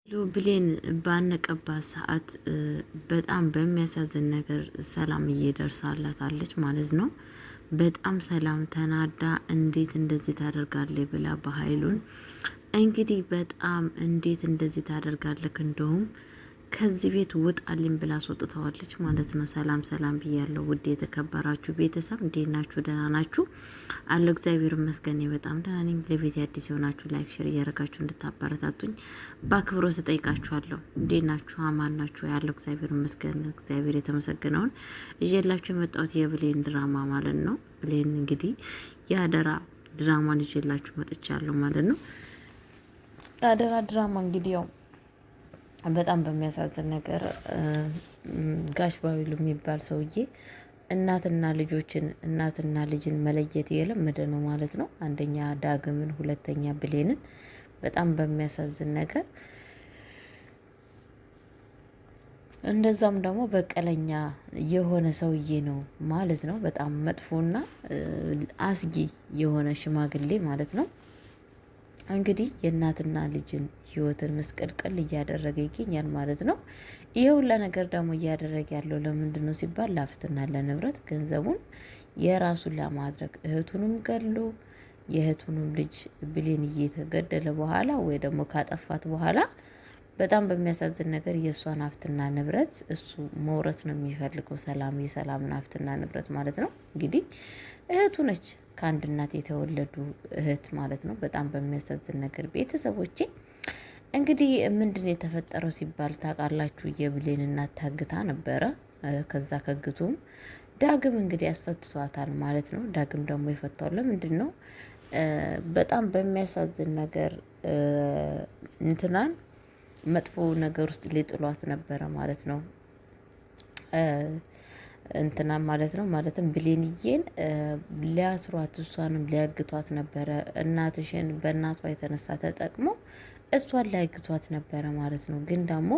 ብሌን ባነቀባት ሰዓት በጣም በሚያሳዝን ነገር ሰላም እየደርሳላታለች ማለት ነው። በጣም ሰላም ተናዳ እንዴት እንደዚህ ታደርጋለች ብላ በኃይሉን እንግዲህ በጣም እንዴት እንደዚህ ታደርጋለህ እንደውም ከዚህ ቤት ውጣልኝ ብላ አስወጥተዋለች ማለት ነው። ሰላም ሰላም ብያለሁ ውድ የተከበራችሁ ቤተሰብ እንዴት ናችሁ? ደህና ናችሁ? አለው እግዚአብሔር ይመስገን በጣም ደህና ነኝ። ለቤት አዲስ የሆናችሁ ላይክ ሼር እያደረጋችሁ እንድታበረታቱኝ በአክብሮት እጠይቃችኋለሁ። እንዴት ናችሁ? አማን ናችሁ? ያለው እግዚአብሔር ይመስገን። እግዚአብሔር የተመሰገነውን ይዤላችሁ የመጣሁት የብሌን ድራማ ማለት ነው። ብሌን እንግዲህ የአደራ ድራማን ይዤላችሁ መጥቻለሁ ማለት ነው። አደራ ድራማ እንግዲህ ያው በጣም በሚያሳዝን ነገር ጋሽ ባቢሉ የሚባል ሰውዬ እናትና ልጅን መለየት የለመደ ነው ማለት ነው። አንደኛ ዳግምን፣ ሁለተኛ ብሌንን በጣም በሚያሳዝን ነገር እንደዛም ደግሞ በቀለኛ የሆነ ሰውዬ ነው ማለት ነው። በጣም መጥፎና አስጊ የሆነ ሽማግሌ ማለት ነው። እንግዲህ የእናትና ልጅን ህይወትን መስቀልቀል እያደረገ ይገኛል ማለት ነው። ይሄ ሁላ ነገር ደግሞ እያደረገ ያለው ለምንድን ነው ሲባል ላፍትና ለንብረት ገንዘቡን የራሱን ለማድረግ እህቱንም ገሎ የእህቱንም ልጅ ብሌን እየተገደለ በኋላ ወይ ደግሞ ካጠፋት በኋላ በጣም በሚያሳዝን ነገር የእሷን ሀብትና ንብረት እሱ መውረስ ነው የሚፈልገው። የሰላምን ሀብትና ንብረት ማለት ነው። እንግዲህ እህቱ ነች፣ ከአንድ እናት የተወለዱ እህት ማለት ነው። በጣም በሚያሳዝን ነገር ቤተሰቦቼ እንግዲህ ምንድን የተፈጠረው ሲባል ታውቃላችሁ? የብሌን እናት ታግታ ነበረ። ከዛ ከግቱም ዳግም እንግዲህ ያስፈትቷታል ማለት ነው። ዳግም ደግሞ የፈታው ለምንድን ነው? በጣም በሚያሳዝን ነገር እንትናን መጥፎ ነገር ውስጥ ሊጥሏት ነበረ ማለት ነው። እንትና ማለት ነው ማለትም ብሌንዬን ሊያስሯት እሷንም ሊያግቷት ነበረ። እናትሽን በእናቷ የተነሳ ተጠቅሞ እሷን ሊያግቷት ነበረ ማለት ነው። ግን ደግሞ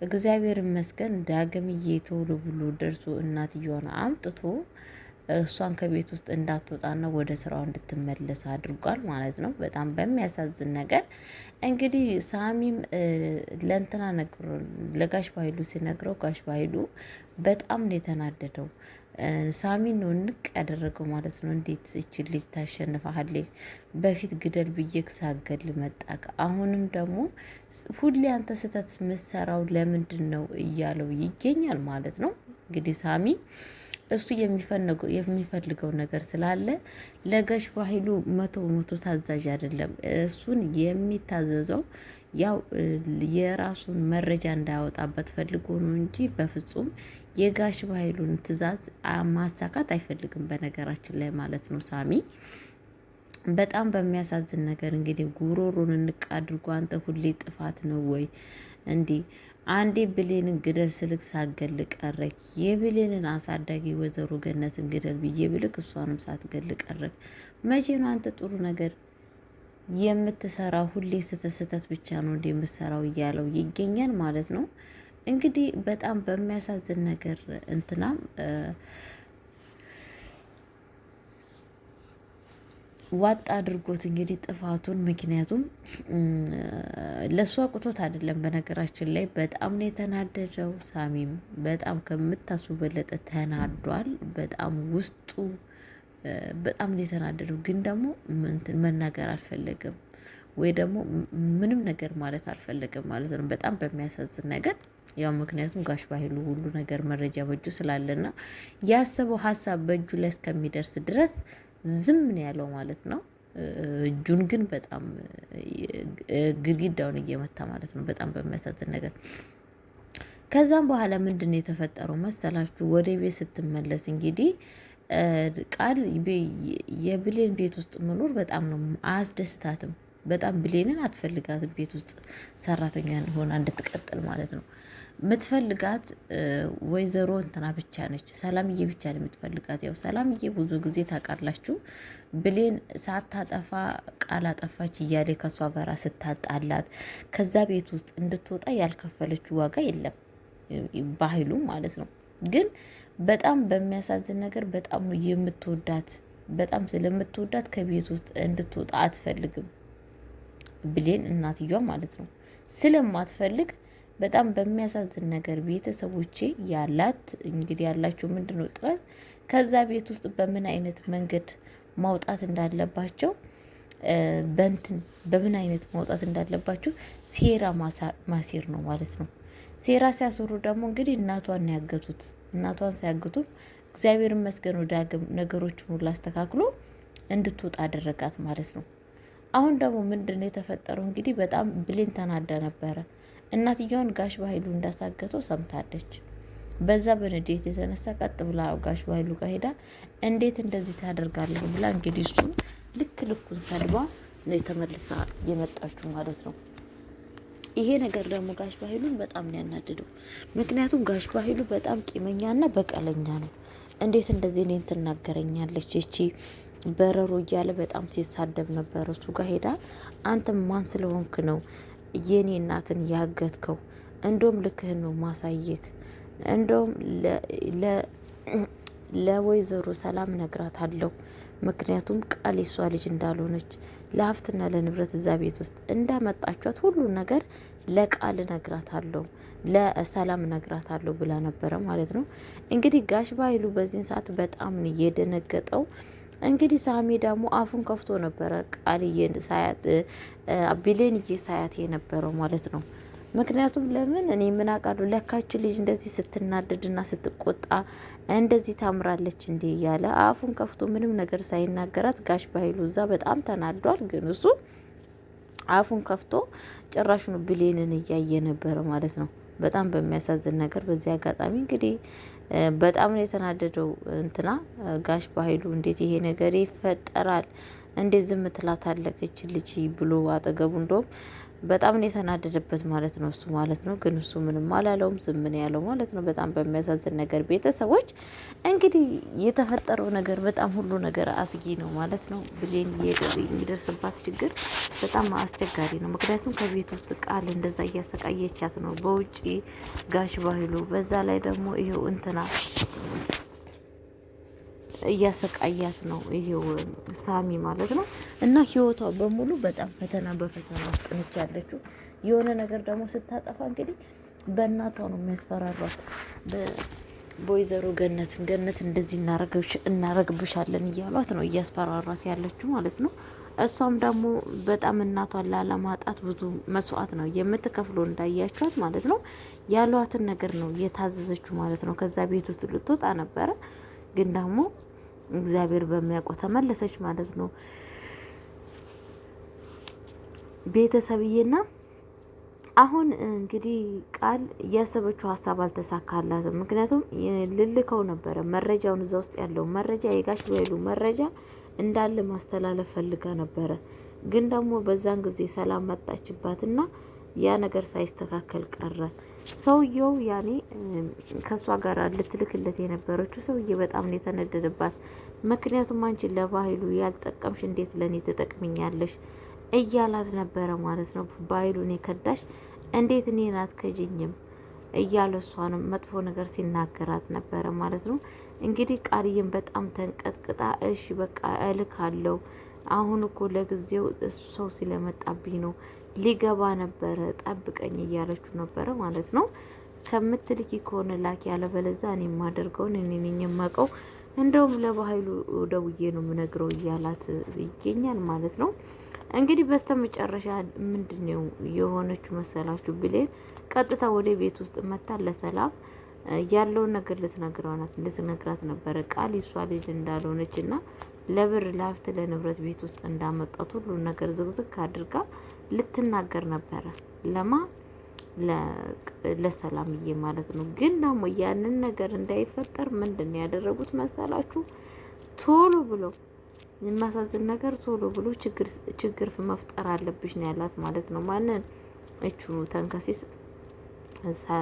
እግዚአብሔር ይመስገን ዳግምዬ ቶሎ ብሎ ደርሶ እናትየዋን አምጥቶ እሷን ከቤት ውስጥ እንዳትወጣና ወደ ስራው እንድትመለስ አድርጓል ማለት ነው። በጣም በሚያሳዝን ነገር እንግዲህ ሳሚም ለእንትና ነግሮ ለጋሽ ባይሉ ሲነግረው ጋሽ ባይሉ በጣም ነው የተናደደው። ሳሚን ነው ንቅ ያደረገው ማለት ነው። እንዴት እቺ ልጅ ታሸንፋለች? በፊት ግደል ብዬክ ሳገል መጣክ፣ አሁንም ደግሞ ሁሌ አንተ ስህተት ምሰራው ለምንድን ነው እያለው ይገኛል ማለት ነው። እንግዲህ ሳሚ እሱ የሚፈልገው ነገር ስላለ ለጋሽ ባይሉ መቶ ታዛዥ አይደለም። እሱን የሚታዘዘው ያው የራሱን መረጃ እንዳያወጣበት ፈልጎ ነው እንጂ በፍጹም የጋሽ ባይሉን ትዕዛዝ ማሳካት አይፈልግም። በነገራችን ላይ ማለት ነው ሳሚ በጣም በሚያሳዝን ነገር እንግዲህ ጉሮሮን እንቅ አድርጎ አንተ ሁሌ ጥፋት ነው ወይ እንዲህ አንዴ ብሌንን ግደል ስልክ ሳገል ቀረክ፣ የብሌንን አሳዳጊ ወይዘሮ ገነትን ግደል ብዬ ብልክ እሷንም ሳትገል ቀረክ። መቼ ነው አንተ ጥሩ ነገር የምትሰራው? ሁሌ ስህተት ብቻ ነው እንደ የምትሰራው እያለው ይገኛል ማለት ነው። እንግዲህ በጣም በሚያሳዝን ነገር እንትናም ዋጥ አድርጎት እንግዲህ ጥፋቱን ምክንያቱም ለእሱ አቁቶት አይደለም። በነገራችን ላይ በጣም ነው የተናደደው። ሳሚም በጣም ከምታሱ በለጠ ተናዷል። በጣም ውስጡ በጣም ነው የተናደደው። ግን ደግሞ መናገር አልፈለገም ወይ ደግሞ ምንም ነገር ማለት አልፈለገም ማለት ነው። በጣም በሚያሳዝን ነገር ያው ምክንያቱም ጋሽ ባይሉ ሁሉ ነገር መረጃ በእጁ ስላለና ያሰበው ሀሳብ በእጁ ላይ እስከሚደርስ ድረስ ዝም ነው ያለው ማለት ነው። እጁን ግን በጣም ግድግዳውን እየመታ ማለት ነው። በጣም በሚያሳዝን ነገር ከዛም በኋላ ምንድን ነው የተፈጠረው መሰላችሁ? ወደ ቤት ስትመለስ እንግዲህ ቃል የብሌን ቤት ውስጥ መኖር በጣም ነው አያስደስታትም። በጣም ብሌንን አትፈልጋትም። ቤት ውስጥ ሰራተኛ ሆና እንድትቀጥል ማለት ነው የምትፈልጋት ወይዘሮ እንትና ብቻ ነች። ሰላምዬ ብቻ ነው የምትፈልጋት። ያው ሰላምዬ ብዙ ጊዜ ታውቃላችሁ ብሌን ሳታጠፋ ቃል አጠፋች እያለ ከሷ ጋር ስታጣላት ከዛ ቤት ውስጥ እንድትወጣ ያልከፈለችው ዋጋ የለም ባህሉ ማለት ነው። ግን በጣም በሚያሳዝን ነገር በጣም ነው የምትወዳት። በጣም ስለምትወዳት ከቤት ውስጥ እንድትወጣ አትፈልግም ብሌን እናትየዋ ማለት ነው። ስለማትፈልግ በጣም በሚያሳዝን ነገር ቤተሰቦቼ ያላት እንግዲህ ያላችሁ ምንድነው ጥረት ከዛ ቤት ውስጥ በምን አይነት መንገድ ማውጣት እንዳለባቸው በምን አይነት ማውጣት እንዳለባቸው ሴራ ማሴር ነው ማለት ነው። ሴራ ሲያስሩ ደግሞ እንግዲህ እናቷን ያገቱት። እናቷን ሲያግቱም እግዚአብሔር ይመስገን ዳግም ነገሮችን ሁሉ አስተካክሎ እንድትወጣ አደረጋት ማለት ነው። አሁን ደግሞ ምንድነው የተፈጠረው? እንግዲህ በጣም ብሌን ተናዳ ነበረ። እናትየዋን ጋሽ በኃይሉ እንዳሳገተው ሰምታለች። በዛ በንዴት የተነሳ ቀጥ ብላ ጋሽ በኃይሉ ጋር ሄዳ እንዴት እንደዚህ ታደርጋለህ ብላ እንግዲህ እሱን ልክ ልኩን ሰልባ ነው የተመልሳ የመጣችሁ ማለት ነው። ይሄ ነገር ደግሞ ጋሽ በኃይሉን በጣም ነው ያናደደው። ምክንያቱም ጋሽ በኃይሉ በጣም ቂመኛና በቀለኛ ነው። እንዴት እንደዚህ እኔን ትናገረኛለች እቺ በረሮ እያለ በጣም ሲሳደብ ነበር። እሱ ጋር ሄዳ አንተም ማን ስለሆንክ ነው የኔ እናትን ያገትከው? እንደውም ልክህን ነው ማሳየክ። እንደውም ለወይዘሮ ሰላም ነግራት አለው። ምክንያቱም ቃል የሷ ልጅ እንዳልሆነች ለሀብትና ለንብረት እዛ ቤት ውስጥ እንዳመጣቿት ሁሉ ነገር ለቃል ነግራት አለው፣ ለሰላም ነግራት አለው ብላ ነበረ ማለት ነው። እንግዲህ ጋሽ በኃይሉ በዚህን ሰዓት በጣም የደነገጠው። እንግዲህ ሳሚ ደግሞ አፉን ከፍቶ ነበረ ቃልዬን ሳያት ቢሌንዬ ሳያት የነበረው ማለት ነው። ምክንያቱም ለምን እኔ ምን አውቃለሁ ለካች ልጅ እንደዚህ ስትናደድና ስትቆጣ እንደዚህ ታምራለች እንዴ እያለ አፉን ከፍቶ ምንም ነገር ሳይናገራት ጋሽ በኃይሉ እዛ በጣም ተናዷል። ግን እሱ አፉን ከፍቶ ጭራሹን ብሌንን እያየ ነበረ ማለት ነው። በጣም በሚያሳዝን ነገር በዚህ አጋጣሚ እንግዲህ በጣም ነው የተናደደው እንትና ጋሽ በኃይሉ። እንዴት ይሄ ነገር ይፈጠራል? እንዴት ዝም ትላታለች ልጅ ብሎ አጠገቡ እንደውም በጣም ነው የተናደደበት ማለት ነው እሱ ማለት ነው። ግን እሱ ምንም አላለውም፣ ዝም ነው ያለው ማለት ነው። በጣም በሚያሳዝን ነገር ቤተሰቦች እንግዲህ የተፈጠረው ነገር በጣም ሁሉ ነገር አስጊ ነው ማለት ነው። ብሌን የሚደርስባት ችግር በጣም አስቸጋሪ ነው። ምክንያቱም ከቤት ውስጥ ቃል እንደዛ እያሰቃየቻት ነው፣ በውጪ ጋሽ በኃይሉ፣ በዛ ላይ ደግሞ ይሄው እንትና እያሰቃያት ነው ይሄው ሳሚ ማለት ነው። እና ህይወቷ በሙሉ በጣም ፈተና በፈተና ውስጥ ነች ያለችው። የሆነ ነገር ደግሞ ስታጠፋ እንግዲህ በእናቷ ነው የሚያስፈራሯት። በወይዘሮ ገነት እንደዚህ እናረግብሻለን እያሏት ነው እያስፈራሯት ያለችው ማለት ነው። እሷም ደግሞ በጣም እናቷን ላለማጣት ብዙ መስዋዕት ነው የምትከፍለው እንዳያቸዋት ማለት ነው። ያሏትን ነገር ነው የታዘዘችው ማለት ነው። ከዛ ቤት ውስጥ ልትወጣ ነበረ ግን ደግሞ እግዚአብሔር በሚያውቀው ተመለሰች ማለት ነው። ቤተሰብዬና አሁን እንግዲህ ቃል ያሰበችው ሀሳብ አልተሳካላትም። ምክንያቱም ልልከው ነበረ መረጃውን እዛ ውስጥ ያለው መረጃ የጋሽ በኃይሉ መረጃ እንዳለ ማስተላለፍ ፈልጋ ነበረ። ግን ደግሞ በዛን ጊዜ ሰላም መጣችባትና ያ ነገር ሳይስተካከል ቀረ። ሰውየው ያኔ ከሷ ጋር ልትልክለት የነበረችው ሰውዬ በጣም ነው የተነደደባት። ምክንያቱም አንቺ ለበኃይሉ ያልጠቀምሽ እንዴት ለኔ ትጠቅምኛለሽ እያላት ነበረ ማለት ነው። በኃይሉን የከዳሽ እንዴት እኔን አትከጂኝም እያለ እሷንም መጥፎ ነገር ሲናገራት ነበረ ማለት ነው። እንግዲህ ቃልዬም በጣም ተንቀጥቅጣ እሺ በቃ እልካለሁ፣ አሁን እኮ ለጊዜው ሰው ስለመጣብኝ ነው ሊገባ ነበረ ጠብቀኝ እያለችው ነበረ ማለት ነው። ከምትልኪ ከሆነ ላኪ፣ ያለበለዛ እኔ የማደርገውን እኔ ነኝ የማውቀው፣ እንደውም ለበኃይሉ ደውዬ ነው የምነግረው እያላት ይገኛል ማለት ነው። እንግዲህ በስተመጨረሻ ምንድነው የሆነችው መሰላችሁ? ብሌን ቀጥታ ወደ ቤት ውስጥ መታ ለሰላም ያለውን ነገር ልትነግራት ነበረ። ቃል ይሷ ልጅ እንዳልሆነች እና ለብር ለሀብት ለንብረት ቤት ውስጥ እንዳመጣት ሁሉ ነገር ዝግዝግ አድርጋ ልትናገር ነበረ። ለሰላምዬ ማለት ነው። ግን ደግሞ ያንን ነገር እንዳይፈጠር ምንድን ያደረጉት መሰላችሁ? ቶሎ ብሎ የሚያሳዝን ነገር ቶሎ ብሎ ችግር መፍጠር አለብሽ ነው ያላት ማለት ነው። ማንን? እቹ ተንከሲስ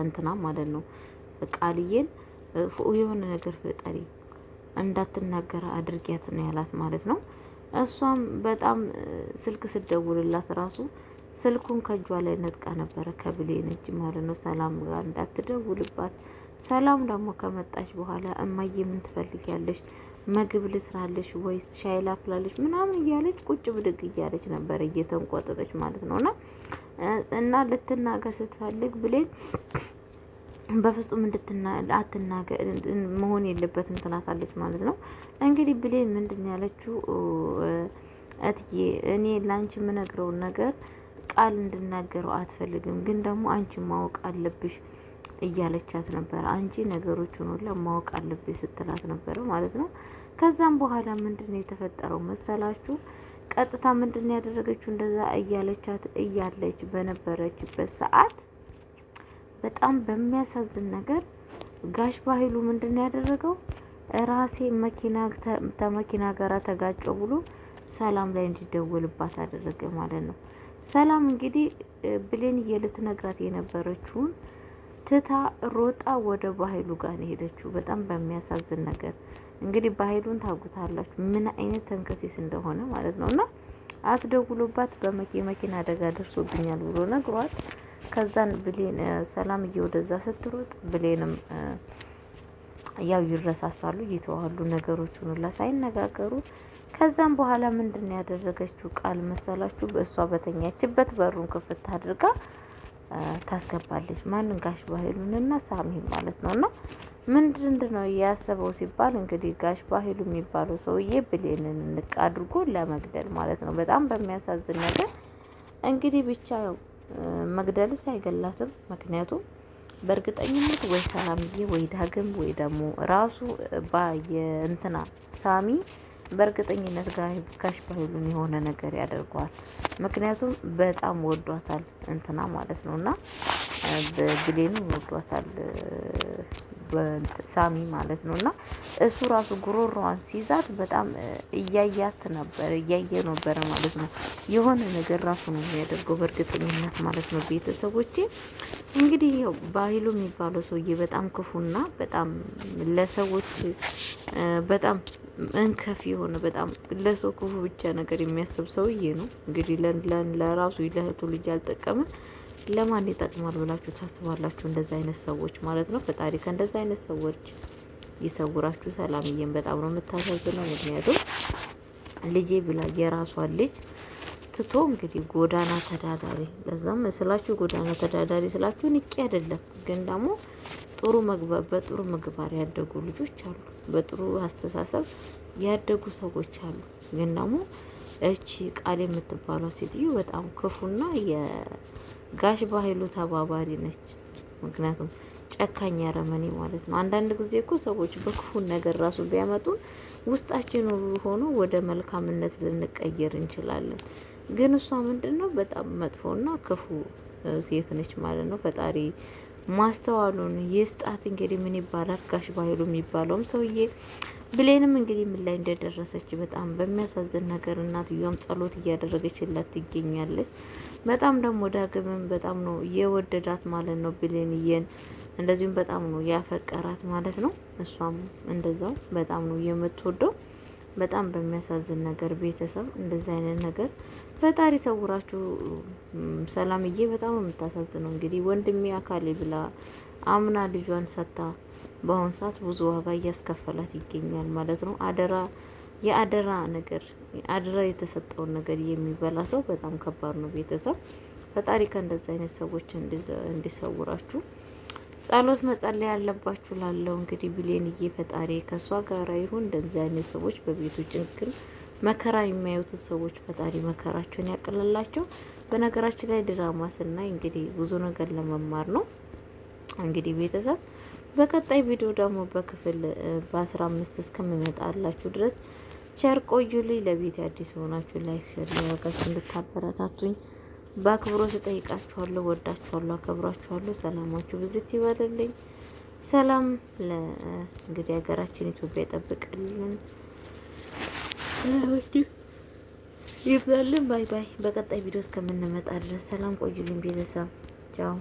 እንትና ማለት ነው። ቃልዬን የሆነ ነገር ፍጠሪ እንዳትናገር አድርጊያት ነው ያላት ማለት ነው። እሷም በጣም ስልክ ስደውልላት ራሱ ስልኩን ከእጇ ላይ ነጥቃ ነበረ ከብሌን እጅ ማለት ነው። ሰላም ጋር እንዳትደውልባት። ሰላም ደግሞ ከመጣች በኋላ እማዬ ምን ትፈልጊያለሽ? ምግብ ልስራለሽ ወይስ ሻይ ላፍላለሽ ምናምን እያለች ቁጭ ብድግ እያለች ነበር እየተንቆጠጠች ማለት ነው። እና ልትናገር ስትፈልግ ብሌን በፍጹም አትናገር መሆን የለበትም ትላታለች ማለት ነው። እንግዲህ ብሌን ምንድን ያለችው እትዬ እኔ ላንቺ የምነግረውን ነገር ቃል እንድናገረው አትፈልግም፣ ግን ደግሞ አንቺ ማወቅ አለብሽ እያለቻት ነበረ። አንቺ ነገሮችን ሁላ ማወቅ አለብሽ ስትላት ነበረ ማለት ነው። ከዛም በኋላ ምንድን ነው የተፈጠረው መሰላችሁ? ቀጥታ ምንድን ያደረገችው እንደዛ እያለቻት እያለች በነበረችበት ሰዓት በጣም በሚያሳዝን ነገር ጋሽ ባህሉ ምንድን ያደረገው ራሴ መኪና ጋር ተጋጨው ብሎ ሰላም ላይ እንዲደወልባት አደረገ ማለት ነው። ሰላም እንግዲህ ብሌን ልትነግራት የነበረችውን ትታ ሮጣ ወደ ባህሉ ጋር ነው ሄደችው። በጣም በሚያሳዝን ነገር እንግዲህ ባህሉን ታውቁታላችሁ ምን አይነት ተንከሲስ እንደሆነ ማለት ነው። እና አስደውሎባት በመኪና አደጋ ደርሶብኛል ብሎ ነግሯት፣ ከዛን ብሌን ሰላምዬ ወደዛ ስትሮጥ ብሌንም ያው ይረሳሳሉ፣ ይተዋሉ ነገሮችን ሁላ ሳይነጋገሩ። ከዛም በኋላ ምንድን ያደረገችው ቃል መሰላችሁ? በእሷ በተኛችበት በሩን ክፍት አድርጋ ታስገባለች። ማንን? ጋሽ ባህሉንና ሳሚን ማለት ነው። እና ምንድን ነው ያሰበው ሲባል እንግዲህ ጋሽ ባህሉ የሚባለው ሰውዬ ብሌንን ንቅ አድርጎ ለመግደል ማለት ነው። በጣም በሚያሳዝን ነገር እንግዲህ ብቻ ያው መግደልስ አይገላትም። ምክንያቱም በእርግጠኝነት ወይ ሰላምዬ ወይ ዳግም ወይ ደግሞ ራሱ የእንትና ሳሚ በእርግጠኝነት ጋሽ ባህሉን የሆነ ነገር ያደርገዋል። ምክንያቱም በጣም ወዷታል እንትና ማለት ነው። እና ብሌኑ ወዷታል ሳሚ ማለት ነው። እና እሱ ራሱ ጉሮሮዋን ሲይዛት በጣም እያየ ነበረ ማለት ነው። የሆነ ነገር ራሱ ነው የሚያደርገው በእርግጠኝነት ማለት ነው። ቤተሰቦቼ እንግዲህ ባህሉ የሚባለው ሰውዬ በጣም ክፉና በጣም ለሰዎች በጣም እንከፍ የሆነ በጣም ለሰው ክፉ ብቻ ነገር የሚያስብ ሰውዬ ነው። እንግዲህ ለራሱ ለእህቱ ልጅ ያልጠቀመ ለማን ይጠቅማል ብላችሁ ታስባላችሁ? እንደዛ አይነት ሰዎች ማለት ነው። ፈጣሪ ከእንደዛ አይነት ሰዎች ይሰውራችሁ። ሰላምዬን በጣም ነው የምታሳዝነው። ምክንያቱም ልጄ ብላ የራሷን ልጅ ትቶ እንግዲህ ጎዳና ተዳዳሪ፣ ለዛም ስላችሁ ጎዳና ተዳዳሪ ስላችሁ ንቄ አይደለም፣ ግን ደግሞ በጥሩ ምግባር ያደጉ ልጆች አሉ፣ በጥሩ አስተሳሰብ ያደጉ ሰዎች አሉ። ግን ደግሞ እቺ ቃል የምትባለው ሴትዮ በጣም ክፉና የጋሽ ባህሉ ተባባሪ ነች። ምክንያቱም ጨካኝ ያረመኔ ማለት ነው። አንዳንድ ጊዜ እኮ ሰዎች በክፉ ነገር ራሱ ቢያመጡን ውስጣችን ሆኖ ወደ መልካምነት ልንቀየር እንችላለን። ግን እሷ ምንድነው በጣም መጥፎና ክፉ ሴት ነች ማለት ነው። ፈጣሪ ማስተዋሉን ይስጣት። እንግዲህ ምን ይባላል ጋሽ ባህሉ የሚባለውም ሰውዬ ብሌንም እንግዲህ ምን ላይ እንደደረሰች በጣም በሚያሳዝን ነገር እናትየውም ጸሎት እያደረገችላት ትገኛለች። በጣም ደግሞ ዳግምም በጣም ነው የወደዳት ማለት ነው ብሌንዬን፣ እንደዚሁም በጣም ነው ያፈቀራት ማለት ነው። እሷም እንደዛው በጣም ነው የምትወደው። በጣም በሚያሳዝን ነገር ቤተሰብ እንደዚህ አይነት ነገር ፈጣሪ ሰውራችሁ። ሰላምዬ በጣም ነው የምታሳዝነው። እንግዲህ ወንድሜ አካሌ ብላ አምና ልጇን ሰታ በአሁን ሰዓት ብዙ ዋጋ እያስከፈላት ይገኛል ማለት ነው። የአደራ ነገር አደራ የተሰጠውን ነገር የሚበላ ሰው በጣም ከባድ ነው ቤተሰብ። ፈጣሪ ከእንደዚህ አይነት ሰዎች እንዲሰውራችሁ ጸሎት መጸለይ ያለባችሁ ላለው እንግዲህ ብሌንዬ ፈጣሪ ከሷ ጋር ይሁን። እንደዚህ አይነት ሰዎች በቤቱ ጭንቅን መከራ የሚያዩትን ሰዎች ፈጣሪ መከራቸውን ያቀለላቸው። በነገራችን ላይ ድራማ ስናይ እንግዲህ ብዙ ነገር ለመማር ነው። እንግዲህ ቤተሰብ በቀጣይ ቪዲዮ ደግሞ በክፍል በ15 እስከምመጣላችሁ ድረስ ቸር ቆዩልኝ። ለቤት አዲስ ሆናችሁ ላይክ፣ ሼር ያደርጋችሁ እንድታበረታቱኝ በአክብሮት እጠይቃችኋለሁ። ወዳችኋለሁ፣ አከብራችኋለሁ። ሰላማችሁ ብዝት ይበልልኝ። ሰላም እንግዲህ ሀገራችን ኢትዮጵያ ይጠብቅልን ይብዛልን። ባይ ባይ። በቀጣይ ቪዲዮ እስከምንመጣ ድረስ ሰላም ቆዩልኝ ቤተሰብ። ቻው